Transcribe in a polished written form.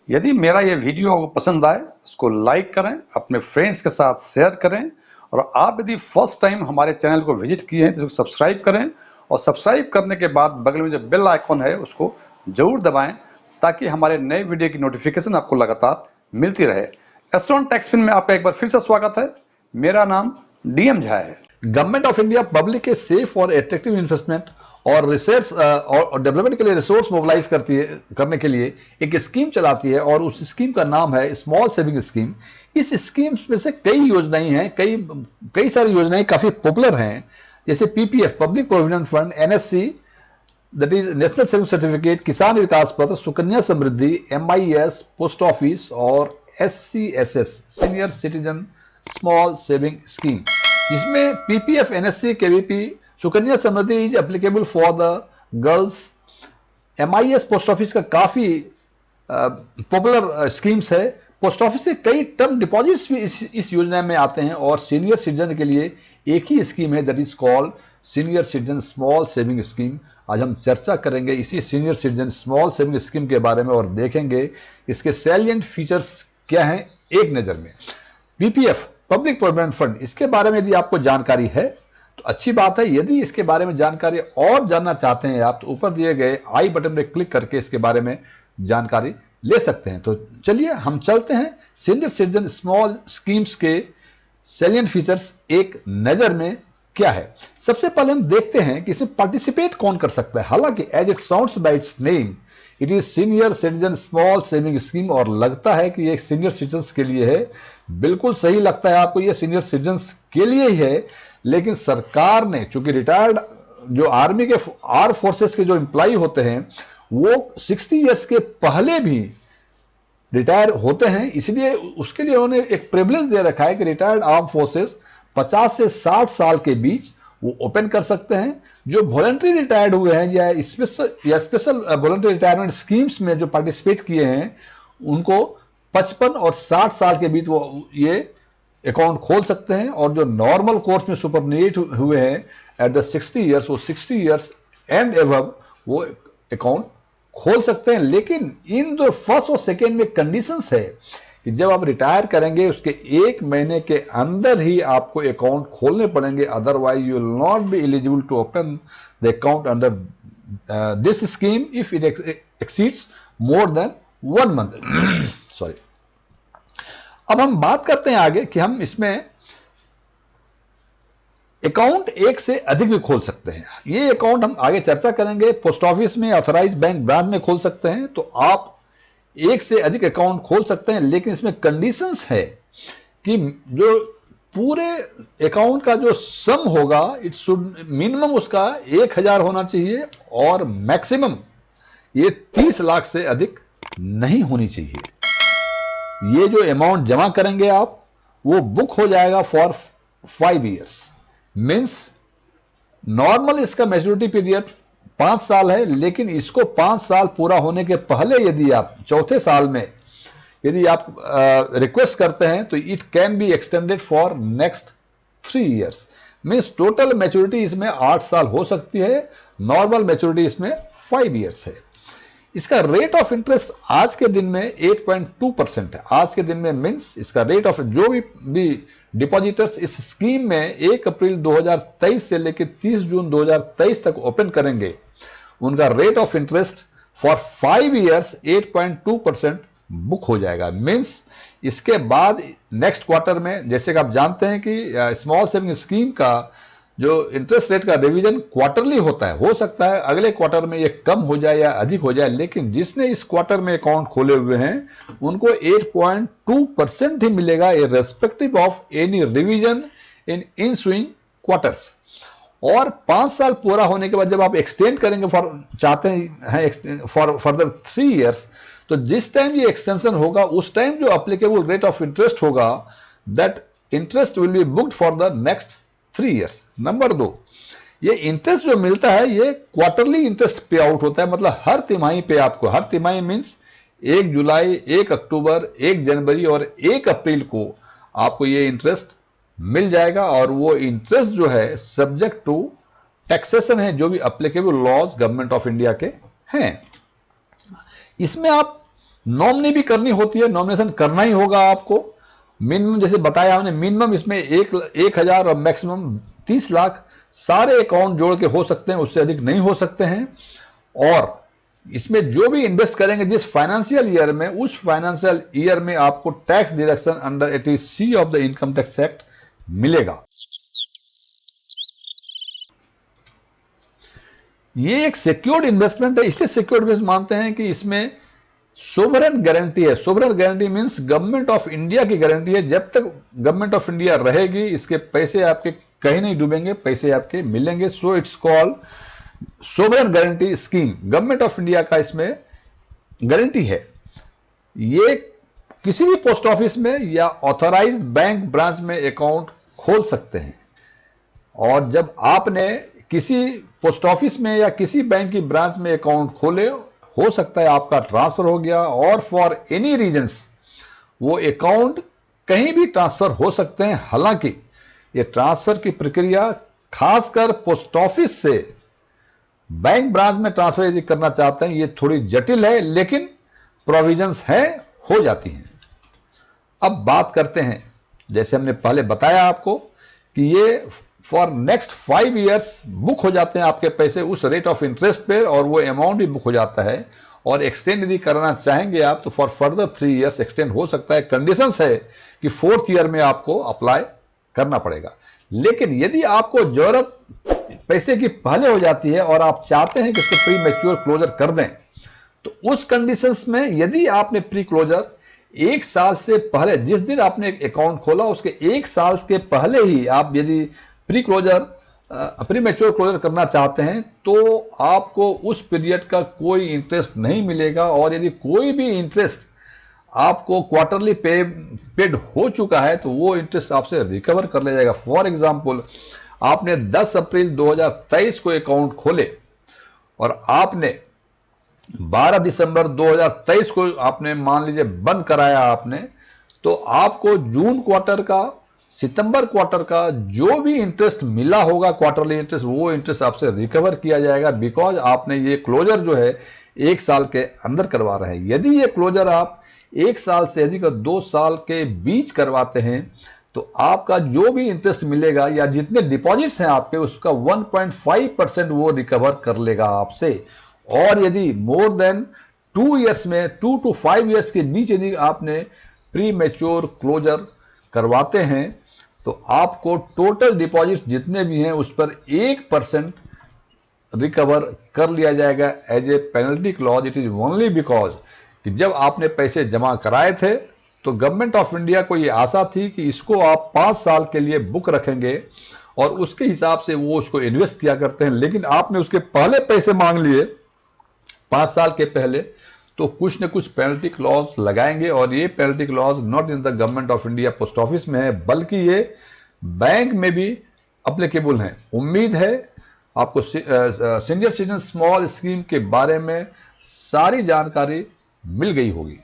यदि मेरा ये वीडियो आपको पसंद आए, इसको लाइक करें, अपने फ्रेंड्स के साथ शेयर करें और आप यदि फर्स्ट टाइम हमारे चैनल को विजिट किए हैं तो सब्सक्राइब करें और सब्सक्राइब करने के बाद बगल में जो बेल आइकॉन है उसको जरूर दबाएं ताकि हमारे नए वीडियो की नोटिफिकेशन आपको लगातार मिलती रहे। एस्ट्रॉन टेक्सफिन में आपका एक बार फिर से स्वागत है। मेरा नाम डीएम झा है। गवर्नमेंट ऑफ इंडिया पब्लिक के सेफ और एट्रैक्टिव इन्वेस्टमेंट और रिसर्च और डेवलपमेंट के लिए रिसोर्स मोबिलाइज करने के लिए एक स्कीम चलाती है और उस स्कीम का नाम है स्मॉल सेविंग स्कीम। इस स्कीम में से कई योजनाएं हैं, कई सारी योजनाएं काफी पॉपुलर हैं, जैसे PPF public provident fund, NSC that is national saving certificate, Kisan Vikas Patra, Sukanya Samriddhi, MIS, post office और SCSS senior citizen small saving scheme. इसमें PPF, NSC, KVP, Sukanya Samriddhi is applicable for the girls. MIS post office का काफी popular schemes है। Post office के कई term deposits भी इस योजना में आते हैं और सीनियर सिटीजन के लिए एक ही स्कीम है that is called senior citizen small saving scheme. आज हम चर्चा करेंगे इसी senior citizen small saving scheme के बारे में और देखेंगे इसके सैलिएंट फीचर्स क्या हैं एक नजर में। पीपीएफ पब्लिक प्रोविडेंट फंड, इसके बारे में यदि आपको जानकारी है तो अच्छी बात है। यदि इसके बारे में जानकारी और जानना चाहते हैं आप तो ऊपर दिए गए आई बटन पर क्लिक करके इसके बारे में जानकारी ले सकते हैं। तो चलिए हम चलते हैं सीनियर सिटीजन स्मॉल स्कीम्स के सैलिएंट फीचर्स एक नजर में क्या है। सबसे पहले हम देखते हैं कि इसमें पार्टिसिपेट कौन कर सकता है। हालांकि as it sounds by its name it is senior citizen small saving scheme और लगता है कि ये सीनियर सिटीजन के लिए है। बिल्कुल सही लगता है आपको, ये सीनियर सिटीजन के लिए ही है, लेकिन सरकार ने चूंकि रिटायर्ड जो आर्मी के आर्म फोर्सेस के जो एम्प्लॉय होते हैं वो 60 ईयर्स के पहले भी रिटायर होते हैं, इसलिए उसके लिए उन्होंने एक प्रिविलेज दे रखा है कि रिटायर्ड आर्म फोर्सेस 50 से 60 साल के बीच वो ओपन कर सकते हैं। जो वॉलंटरी रिटायर्ड हुए हैं या स्पेशल वॉलंटरी रिटायरमेंट स्कीम्स में जो पार्टिसिपेट किए हैं उनको 55 और 60 साल के बीच वो ये अकाउंट खोल सकते हैं और जो नॉर्मल कोर्स में सुपरनिएट हुए हैं एट द 60 ईयर्स वो 60 ईयर्स एंड एबव वो अकाउंट खोल सकते हैं। लेकिन इन जो फर्स्ट और सेकेंड में कंडीशंस है कि जब आप रिटायर करेंगे उसके 1 महीने के अंदर ही आपको अकाउंट खोलने पड़ेंगे, otherwise you will not be eligible to open the account under this scheme if it exceeds more than 1 month. Sorry. अब हम बात करते हैं आगे कि हम इसमें अकाउंट एक से अधिक भी खोल सकते हैं। ये अकाउंट हम आगे चर्चा करेंगे। पोस्ट ऑफिस में, ऑथराइज्ड बैंक ब्रांच में खोल सकते हैं, तो आप एक से अधिक अकाउंट खोल सकते हैं, लेकिन इसमें कंडीशंस है कि जो पूरे अकाउंट का जो सम होगा इट शुड मिनिमम उसका 1000 होना चाहिए और मैक्सिमम ये 30 लाख से अधिक नहीं होनी चाहिए। ये जो अमाउंट जमा करेंगे आप वो बुक हो जाएगा फॉर 5 ईयर्स। मीन्स नॉर्मल इसका मैच्योरिटी पीरियड 5 साल है, लेकिन इसको 5 साल पूरा होने के पहले यदि आप चौथे साल में यदि आप रिक्वेस्ट करते हैं तो it can be extended for next 3 years. Means total maturity इसमें 8 साल हो सकती है, नॉर्मल मैच्योरिटी इसमें 5 ईयर्स है। इसका रेट ऑफ इंटरेस्ट आज के दिन में 8.2% है। आज के दिन में मीन्स इसका रेट ऑफ जो भी डिपॉजिटर्स इस स्कीम में 1 अप्रैल 2023 से लेकर 30 जून 2023 तक ओपन करेंगे उनका rate of interest for 5 years 8.2% book हो जाएगा। मीन्स इसके बाद नेक्स्ट क्वार्टर में, जैसे कि आप जानते हैं कि स्मॉल सेविंग स्कीम का जो इंटरेस्ट रेट का रिवीजन क्वार्टरली होता है, हो सकता है अगले क्वार्टर में ये कम हो जाए या अधिक हो जाए, लेकिन जिसने इस क्वार्टर में अकाउंट खोले हुए हैं उनको 8.2% ही मिलेगा irrespective of any revision in inswing quarters. और 5 साल पूरा होने के बाद जब आप एक्सटेंड करेंगे चाहते हैं फॉर फर्दर 3 ईयर्स, तो जिस टाइम ये एक्सटेंशन होगा उस टाइम जो अप्लीकेबल रेट ऑफ इंटरेस्ट होगा that interest will be booked for the next 3 years. Number 2, ये इंटरेस्ट जो मिलता है ये क्वार्टरली इंटरेस्ट पे आउट होता है, मतलब हर तिमाही पे आपको, हर तिमाही मीन्स 1 जुलाई, 1 अक्टूबर, 1 जनवरी और 1 अप्रैल को आपको ये इंटरेस्ट मिल जाएगा। और वो इंटरेस्ट जो है सब्जेक्ट टू टैक्सेशन है, जो भी applicable laws government of India के हैं। इसमें आप नॉमिनी भी करनी होती है, नॉमिनेशन करना ही होगा आपको। मिनिमम जैसे बताया हमने, मिनिमम इसमें 1,000 और मैक्सिमम 30 लाख सारे अकाउंट जोड़ के हो सकते हैं, उससे अधिक नहीं हो सकते हैं। और इसमें जो भी इन्वेस्ट करेंगे जिस फाइनेंशियल ईयर में, उस फाइनेंशियल ईयर में आपको tax deduction under 80C of the income tax act मिलेगा। ये एक सिक्योर्ड इन्वेस्टमेंट है, इसलिए सिक्योर्ड इन्वेस्टमेंट मानते हैं कि इसमें सोवरेन गारंटी है। Sovereign guarantee means government of India की गारंटी है। जब तक गवर्नमेंट ऑफ इंडिया रहेगी, इसके पैसे आपके कहीं नहीं डूबेंगे, पैसे आपके मिलेंगे। So it's called sovereign guarantee scheme. Government of India का इसमें गारंटी है। ये किसी भी पोस्ट ऑफिस में या ऑथराइज्ड बैंक ब्रांच में अकाउंट खोल सकते हैं। और जब आपने किसी पोस्ट ऑफिस में या किसी बैंक की ब्रांच में अकाउंट खोले, हो सकता है आपका ट्रांसफर हो गया, और फॉर एनी रीजंस वो अकाउंट कहीं भी ट्रांसफर हो सकते हैं। हालांकि ये ट्रांसफर की प्रक्रिया खासकर पोस्ट ऑफिस से बैंक ब्रांच में ट्रांसफर यदि करना चाहते हैं, ये थोड़ी जटिल है, लेकिन प्रोविजंस है, हो जाती हैं। अब बात करते हैं, जैसे हमने पहले बताया आपको कि ये फॉर नेक्स्ट 5 ईयर्स बुक हो जाते हैं आपके पैसे उस रेट ऑफ इंटरेस्ट पे, और वो अमाउंट भी बुक हो जाता है। और एक्सटेंड यदि करना चाहेंगे आप तो फॉर फर्दर 3 ईयर्स एक्सटेंड हो सकता है। कंडीशंस है कि 4th ईयर में आपको अप्लाई करना पड़ेगा। लेकिन यदि आपको जरूरत पैसे की पहले हो जाती है और आप चाहते हैं कि इसको प्री मैच्योर क्लोजर कर दें, तो उस कंडीशंस में यदि आपने प्री क्लोजर 1 साल से पहले, जिस दिन आपने अकाउंट खोला उसके 1 साल के पहले ही आप यदि प्री मैच्योर क्लोजर करना चाहते हैं, तो आपको उस पीरियड का कोई इंटरेस्ट नहीं मिलेगा। और यदि कोई भी इंटरेस्ट आपको क्वार्टरली पेड हो चुका है तो वो इंटरेस्ट आपसे रिकवर कर लिया जाएगा। फॉर एग्जांपल, आपने 10 अप्रैल 2023 को अकाउंट खोले और आपने 12 दिसंबर 2023 को आपने मान लीजिए बंद कराया आपने, तो आपको जून क्वार्टर का, सितंबर क्वार्टर का जो भी इंटरेस्ट मिला होगा क्वार्टरली इंटरेस्ट, वो इंटरेस्ट आपसे रिकवर किया जाएगा, बिकॉज आपने ये क्लोजर जो है 1 साल के अंदर करवा रहे हैं। यदि ये क्लोजर आप 1 साल से अधिक 2 साल के बीच करवाते हैं तो आपका जो भी इंटरेस्ट मिलेगा या जितने डिपॉजिट्स हैं आपके, उसका 1.5% वो रिकवर कर लेगा आपसे। और यदि मोर देन 2 ईयर्स में, 2 to 5 ईयर्स के बीच यदि आपने प्री मैच्योर क्लोजर करवाते हैं तो आपको टोटल डिपॉजिट्स जितने भी हैं उस पर 1% रिकवर कर लिया जाएगा as a penalty clause. It is only because कि जब आपने पैसे जमा कराए थे तो गवर्नमेंट ऑफ इंडिया को ये आशा थी कि इसको आप 5 साल के लिए बुक रखेंगे और उसके हिसाब से वो उसको इन्वेस्ट किया करते हैं। लेकिन आपने उसके पहले पैसे मांग लिए 5 साल के पहले, तो कुछ न कुछ पेनल्टी क्लॉज लगाएंगे। और ये penalty clause not in the government of India post office में है, बल्कि ये बैंक में भी अप्लीकेबल है। उम्मीद है आपको सीनियर सिटीजन स्मॉल स्कीम के बारे में सारी जानकारी मिल गई होगी।